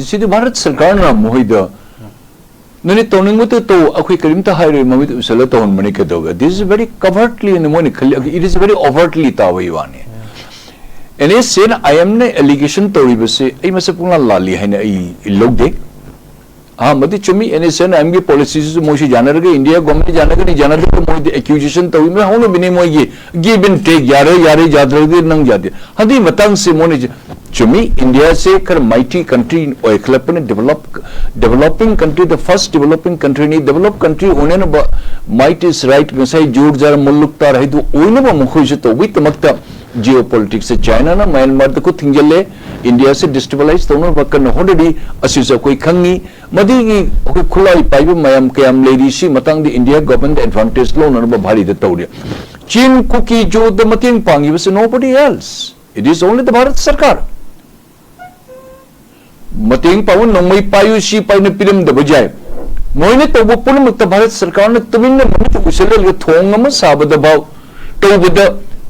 सिदी भारत सरकार ना मोहिदा नने तोनिंग मत तो अखोई करीम ता हाइरे ममित उसला तो मने के दोगा दिस इज वेरी कवर्टली इन मोनि इट इज वेरी ओवरटली तावई वाने एने सेन आई एम ने एलिगेशन तोरी बसे ए मसे पुना लाली है ने ए लोग दे हां मति चुमी एने सेन आई एम की पॉलिसीज मोशी जानर के इंडिया गवर्नमेंट जानर के नहीं जानर के मोहि एक्यूजेशन तोरी में होनो बिने मोइ गिव एंड टेक यारे यारे जादर के नंग जाते हदी मतंग से मोनि चुमी इंडिया से कर माइटी कंट्री और क्लब ने developing country the first developing country नहीं डेवलप कंट्री होने न माइट इज राइट गसाई जोर जार मुल्लुकता रही तो ओइने ब मुखोइ से तो वी तमकता जियोपॉलिटिक्स से चाइना ना म्यांमार को थिंगले इंडिया से डिस्टेबलाइज तौन बकन होडडी असिस कोई खंगी मदी की खुलाई पाइब मयम कयम लेडी सी मतंग द इंडिया गवर्नमेंट एडवांटेज लो न भारी द तौरे चीन कुकी जो द मतिंग पांगी बस nobody else it is only the Bharat सरकार मतिंग पावन नोमई पायु सी पाइन पिरम द बजाय मोइने तब पुनमुक्त भारत सरकार ने तुमिन मनि उसले थोंग अम साबद बाव तौबद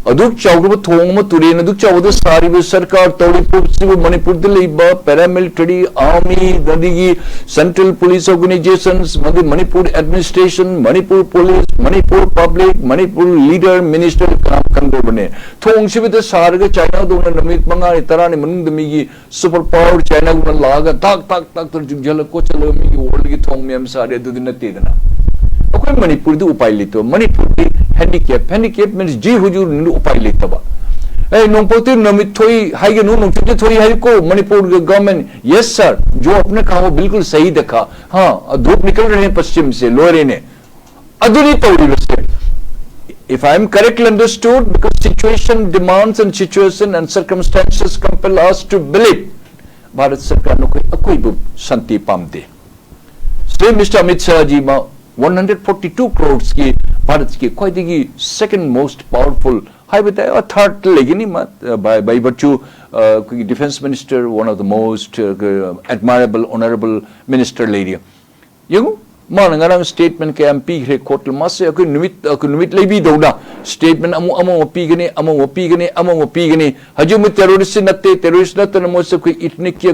अदुक चाउब थोंग म तुरेन अदुक चाउद सारिब सरकार तौरी मणिपुर द पैरामिलिटरी आर्मी ददिगी सेंट्रल पुलिस ऑर्गेनाइजेशंस मदि Manipur administration Manipur police Manipur public Manipur leader minister काम कंदो बने थोंग सिबद सारग चाइना दोन नमित मंगा तरानि मनुंग मिगी सुपर पावर चाइना गुन लागा ताक ताक ताक तर जुगजल को चलो मिगी वर्ल्ड की थोंग मेम सारे दुदि नतेदना अखोय मणिपुर दु उपाय लितो मणिपुर की हैंडीकैप मीन्स जी हुजूर नि उपाय लेतबा ए नोंपोते नमित थोई हाइगे नो नोंचुते थोई हाइ को मणिपुर गवर्नमेंट यस सर जो आपने कहा वो बिल्कुल सही देखा हां धूप निकल रहे हैं पश्चिम से लोरे ने अदुनी तौरी वसे if I am correctly understood because situation demands and situation and circumstances compel us to believe Bharat सरकार नो कोई शांति पामते श्री मिस्टर अमित शाह जी मा 142 crores की भारत की ख्वाइदगी सेकंड मोस्ट पावरफुल हाई बताया थर्ड लेगिनी मत by virtue defence minister one of the most admirable honourable minister लेडी यंग मानंगाराम स्टेटमेंट के एमपी रे कोर्ट मासे अको निमित लेबी दौना स्टेटमेंट अमो पीगने हजु में टेररिस्ट नते टेररिस्ट नतन मोसे कोई इथनिक के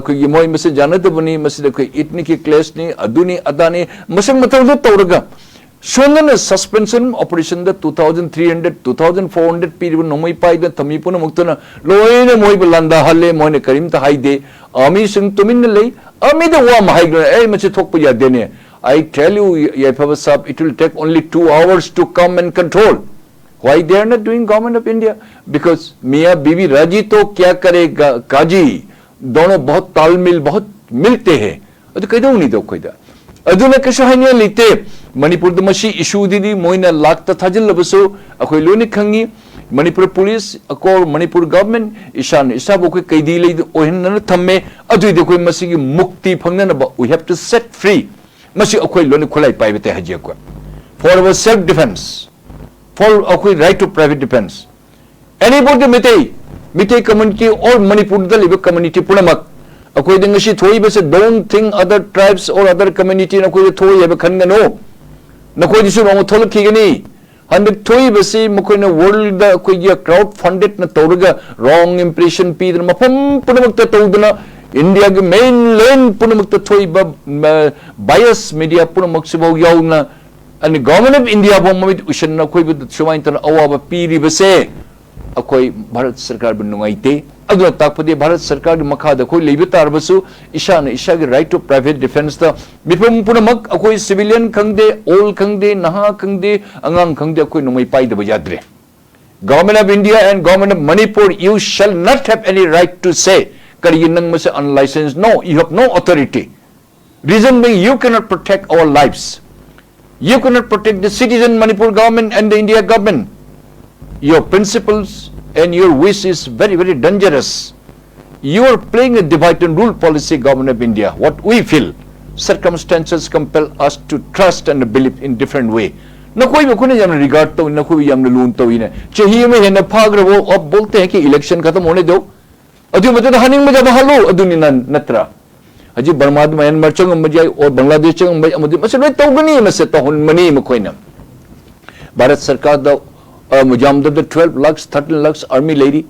कोई मोय मसे जानदबनी मसे कोई इथनिक के क्लेश ने अदुनी अदाने मसंग मतल तौरगा सोनन सस्पेंशन ऑपरेशन द 2300 2400 पीरिब नोमई पाइद तमीपुन मुक्तन लोयने मोय बलंदा हल्ले मोने करीम त हाइदे आमी सिंग तुमिन ले आमी द वा माइग्र ए मचे थोक पया देने I tell you 𝗙𝗏𝗏 it will take only 2 hours to come and control why they are not doing government of India because मियां बीवी राजी तो क्या करेगा काजी दोनों बहुत तालमेल बहुत मिलते हैं अद कइदो नहीं दो कोइदा अदुना कशो हाइने लेते मणिपुर द मशी इशू दिदी मोइना लाख थाजिल लबसो अखोय लोनि खंगी मणिपुर पुलिस अकोर मणिपुर गवर्नमेंट ईशान इसाबो कोई कैदी ले ओहन थम्मे अदुइ दे कोई मसी की मुक्ति फंगन we have to set free मसी अखोय लोनि खुलाई पाइबते हजे को for our self defence for अखोय right to private defence anybody मिते कम्युनिटी और मणिपुर द लिबे कम्युनिटी पुनमक अखोय दंगसी थोई बसे डोंट थिंक अदर ट्राइब्स और अदर कम्युनिटी न कोई थोई हेब खनगनो नखोय दिसु नो थोल खिगनी हंड थोई बसे मखोयन वर्ल्ड द कोई क्राउड फंडेड न तौरगा रॉन्ग इंप्रेशन पीदन मफम पुनमक तौदना इंडिया के मेन लैंड पुनमक थोई बायस मीडिया पुनमक सिबो याउना अनि गवर्नमेंट ऑफ इंडिया बोममित उशन न कोई सुमाइन तन अवाब पीरी बसे अखोई भारत सरकार बन नुंगाइते अदुना ताकपदे भारत सरकार के मखाद कोई लेबे तारबसु ईशा के राइट टू प्राइवेट डिफेंस द मिफम पुनमक अखोई सिविलियन खंगदे ओल खंगदे नहा खंगदे अंगांग खंगदे अखोई नुंगाइ पाइद बजाद्रे government of India and government of Manipur you shall not have any right to say करिए नंग मसे unlicensed no you have no authority reason being you can not protect our lives you can not protect the citizen Manipur government and the India government your principles and your wish is very, very dangerous. You are playing a divide and rule policy, government of India. What we feel, circumstances compel us to trust and believe in different way. न कोई भी कोई नहीं regard तो न कोई हम लून तो ही नहीं चाहिए में है न भाग रहो अब बोलते हैं कि इलेक्शन खत्म होने दो अधु मतलब हनिंग में जब हालो अधुनी नत्रा अजी बर्माद म्यांमार चंग मजाई और बांग्लादेश चंग मजाई अमदी मसे नहीं तो गनी मसे तो हुन मनी में कोई ना भारत सरकार द मुजामदद 12 lakhs 13 lakhs आर्मी लेडी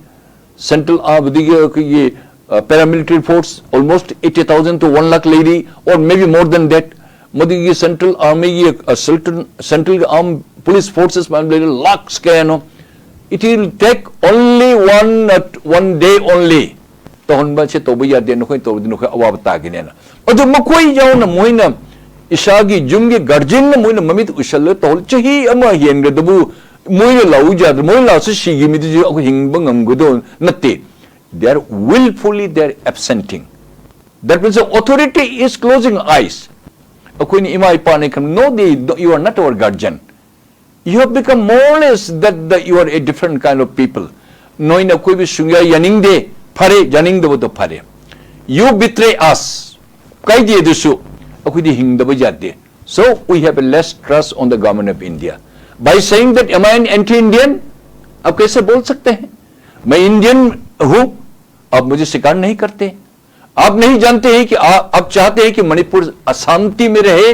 सेंट्रल ये paramilitary force, almost 80,000 to 1 lakh lady, or maybe more than that. Modi Central Army, Central Armed Police Forces, lakhs kaya. It will take only one day only. Tohon ba siya toba ya din ko to din ko awabta ginena. Adu makoi jaw na moina isagi jumgi garjin na moina mamit usal tol chahi ama hian ga dabu moina lauja moina su shigi mi ju ako hingbang am godon natte. They are willfully absenting. That means the authority is closing eyes. Ako ni ima ipa ne kam no, you are not our guardian. You have become more or less that you are a different kind of people. Noi na koi bi sungya yaning de phare janing do phare. You betray us. Kai di dusu ako di hing da jate. So we have a less trust on the government of India. By saying that am I an anti-Indian? आप कैसे बोल सकते हैं? मैं Indian हूं, आप मुझे स्वीकार नहीं करते। आप नहीं जानते हैं कि आप चाहते हैं कि मणिपुर अशांति में रहे।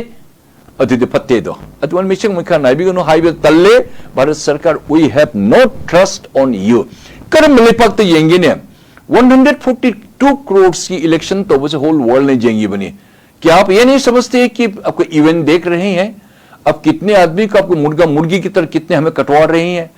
अतिथि पत्ते दो अतवन मिशन मुखा नाइबिगनो हाईवे तल्ले भारत सरकार we have no trust on you। कर मलेपाक तो येंगे ने 142 करोड़ की इलेक्शन तो वो होल वर्ल्ड ने जेंगी बनी। क्या आप ये नहीं समझते हैं कि आपको इवेंट देख रहे हैं? आप कितने आदमी को आपको मुर्गा मुर्गी की तरह कितने हमें कटवा रही हैं?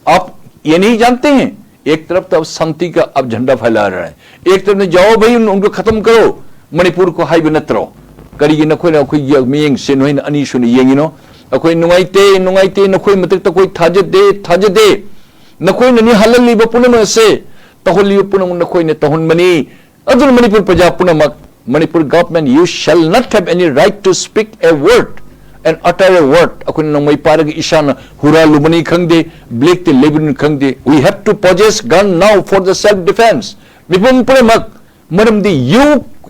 आप ये नहीं जानते हैं? एक तरफ तो अब शांति का अब झंडा फैला रहा है, एक तरफ में जाओ भाई उनको खत्म करो, मणिपुर को हाई बनतरो करी नखोई नखोई मियंग से नोइन अनि सुन येंगिनो अखोई नुंगाइते नखोई मतक तो कोई थाजदे नखोई ननि हललिबा पुनम से तहोलियो पुनम नखोई ने तहोन मनी अदुल मणिपुर प्रजा पुनमक Manipur government you shall not have any right to speak a word and utter a word अखोई नमई पारग ईशान हुरा लुबनी खंगदे ब्लेक ते Lebon खंगदे we have to possess gun now for the self defense मिपुम पुनमक मरमदी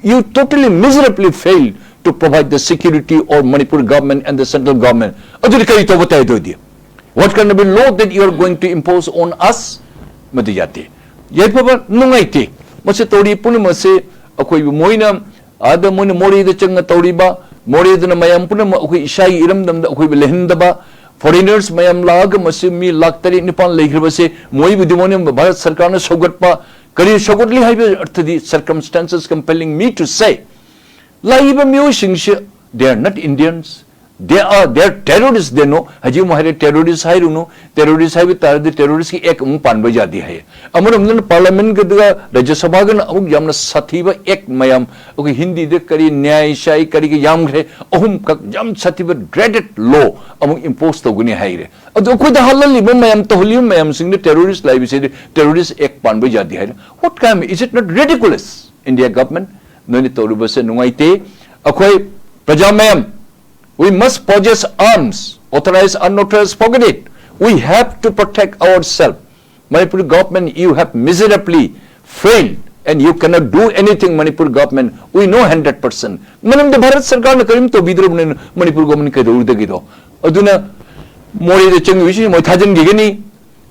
you totally miserably failed to provide the security or Manipur government and the central government. What kind of a law that you are going to impose on us? Madiyati. Yet, no, I take. Masatori Punamase, a quay moina, other moni mori the Changa Toriba, mori than a Mayam Punam, Shai Iram, the Quibilendaba, foreigners, Mayam Lag, Masimi, Laktari, Nippon Lake Rivase, Moi with demonium, Bharat Sarkana, Sogatpa, Kari Shogotli have to the circumstances compelling me to say. They are not Indians. They are terrorists. They know. Haji Mahare terrorists hai runo. Terrorists hai with the terrorists ki ek pan bajadi hai. Amar amna parliament ke dega Rajya Sabha gan amuk jamna sathiba ek mayam. Okay Hindi de kari nyay shai kari ke yam gre. Ahum kak jam sathiba dreaded law amuk imposed to guni hai re. Ado koi da halal liba mayam tohlium mayam sing the terrorist live say terrorists ek pan bajadi hai. What kind? Is it not ridiculous? India government. No need to rubase nungaite. Akwai prajamayam. We must possess arms. Authorized, unauthorized, forget it. We have to protect ourselves. Manipur government, you have miserably failed, and you cannot do anything. Manipur government, we know 100%. Manam de Bharat Sarkar na karim to bidro bune Manipur government ka dur degi do. Aduna mori de chang wishi moi thajan gigani,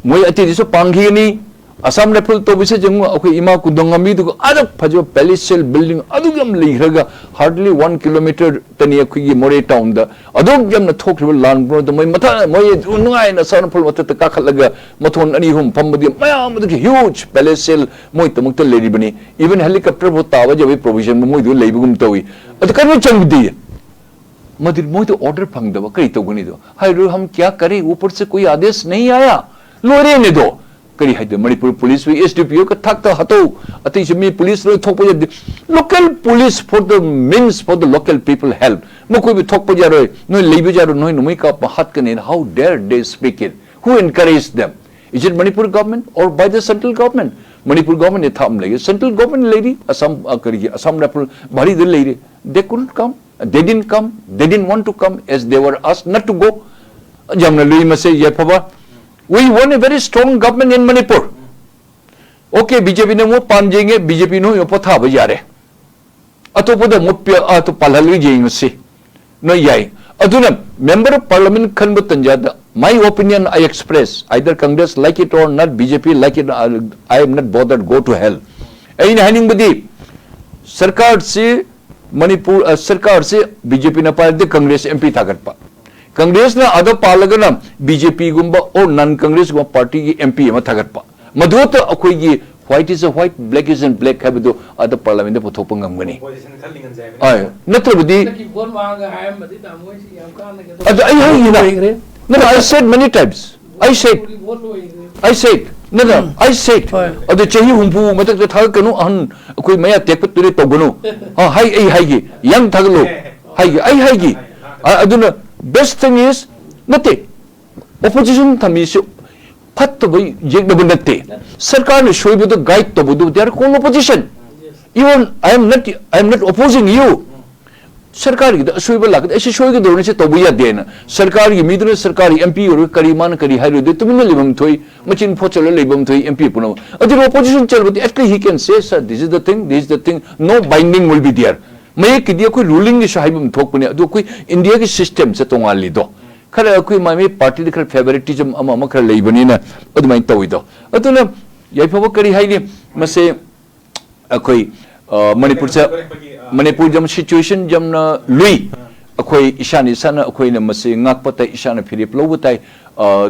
moi ati diso panghi gani. Assam Rifle to bise jangu okay ima kudongami to adak phajo 𝗙𝗏 building adugam ligraga hardly 1 kilometer tani akhi more town da adugam na thokriba lan bro the moi matha moi ungai na Assam Rifle mata ka khalaga mathon ani hum phambadi mayam the huge 𝗙𝗏 moi tamuk to lady bani even helicopter bo tawa jabe provision moi do leibugum tawi adkan changdi मदिर moi तो order phang da kai to guni do hai ro hum kya kare ऊपर से कोई आदेश नहीं आया लोरे ने दो करी है मणिपुर पुलिस भी SDPO का थक तो हतो अति जमी पुलिस रो थोक पजे local police for the means for the local people help म कोई भी थोक पजे रो नो लेबे जारो नो नुई का हाथ कने how dare they speak it who encourage them is it Manipur government और by the central government Manipur government ने थाम लगे सेंट्रल गवर्नमेंट लेडी असम करी असम रेफल भारी दे लेरे they couldn't come they didn't want to come as they were asked not to go jamna lui mase ye phaba we want a very strong government in Manipur. Okay, BJP ne mo panjenge BJP no yo patha ba yare atopoda mopya ato palhalwi jeng se no yai aduna member of parliament khanbu tanjada my opinion I express either Congress like it or not BJP like it I am not bothered go to hell ain haning budi sarkar se Manipur सरकार से BJP न पाले Congress MP थागटपा Congress ना अदो पालगना BJP गुंबा और non Congress गुंबा party की MP म थागटपा मधुत अखोई की white is a white, black is a black habdo other parliament the potop ngam ay natrabudi no I said many times I said no I said adu chahi humpu matak the thag kanu an koi maya tek pat turi togunu hai gi yang thaglo hai gi aduna best thing is nothing opposition tamisu Pattabay Jignabunatte. Sarkar Shoibu the guide to Budu, they are called opposition. Even I am not opposing you. Sarkari, the Shoibalak, as she showed the Donisha Tobuya Dena. Sarkari, Midra Sarkari, MP or Kariman Kari Haidu, the Tuminalibum Toy, much in Pochal Libum Toy, MP Puno. The opposition tell, but actually he can say, sir, this is the thing, no binding will be there. Make the ruling the Shahibum Tokuna, India system, Satongali do. Kara akui mai party de favoritism ama kara leibani na adumai tawido aduna 𝗙𝗴𝗏𝗏 haini mase akoi manipur jam situation jam na lui akoi ishani sana akoi na mase ngakpata ishana phirip lobutai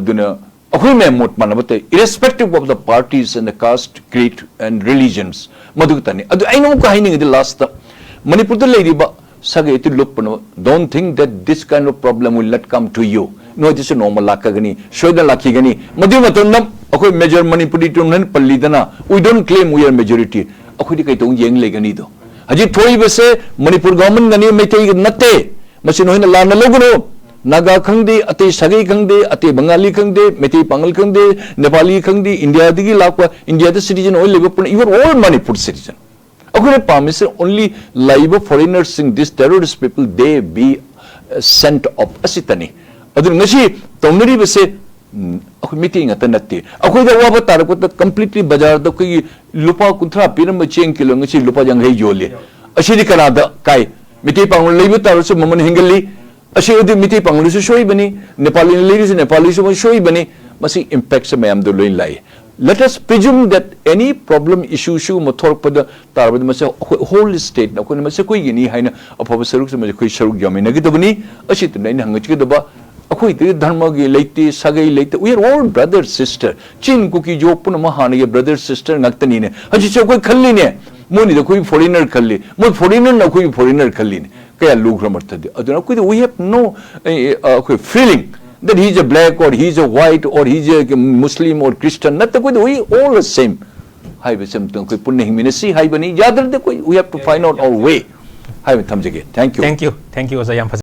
duna akoi me mot manabatai irrespective of the parties and the caste creed and religions madugtani adu aino ko haini the last manipur da leiriba Sage look, don't think that this kind of problem will not come to you. No, this is normal lakagani, show the lakigani. Madimatunam, okay, major Manipuritan Palidana. We don't claim we are majority. Akudikatung Yang Leganido. Haji Toy Vese, Manipur government, Nani Mete Nate, Masino in the Lana Logono, Naga Kandi, Ate Sagi Kandi, Ate Bengali Kandi, Mete Pangal Kandi, Nepali Kandi, India Digi Lakwa, India the citizen, all Liverpool, even all Manipur citizen. Only live foreigners in these terrorist people, they be sent off. Asitani. Adu ngashi tomnari bese meeting at natti. Ako the waba tarakot completely bazar the koi lupa kuntra piram cheng kilo ngashi lupa jang hey jole. Ashiri Canada kai miti pang live taros maman hingali. Ashi udi miti pang lusu shoy bani. Nepali ladies Nepali shoy bani. Masi impacts me am the loin lai. Let us presume that any problem issue motor pada tarabad masa whole state na kung masa koi gini hay na apabasaruk sa masa koi saruk yamin na kita bani asit na inahangit kita ba ako iti dharma gi leite sagay leite we are all brother sister chin kuki jo po na mahana ye brother sister ngagtani ne haji sa koi khalli ne mo ni da koi foreigner khalli mo foreigner na koi foreigner khalli ne kaya lugra martadi aduna koi we have no feeling that he is a black or he is a white or he is a Muslim or Christian. Not the we all the same. Hi, we have to find out our way. Hi, thank you. Thank you.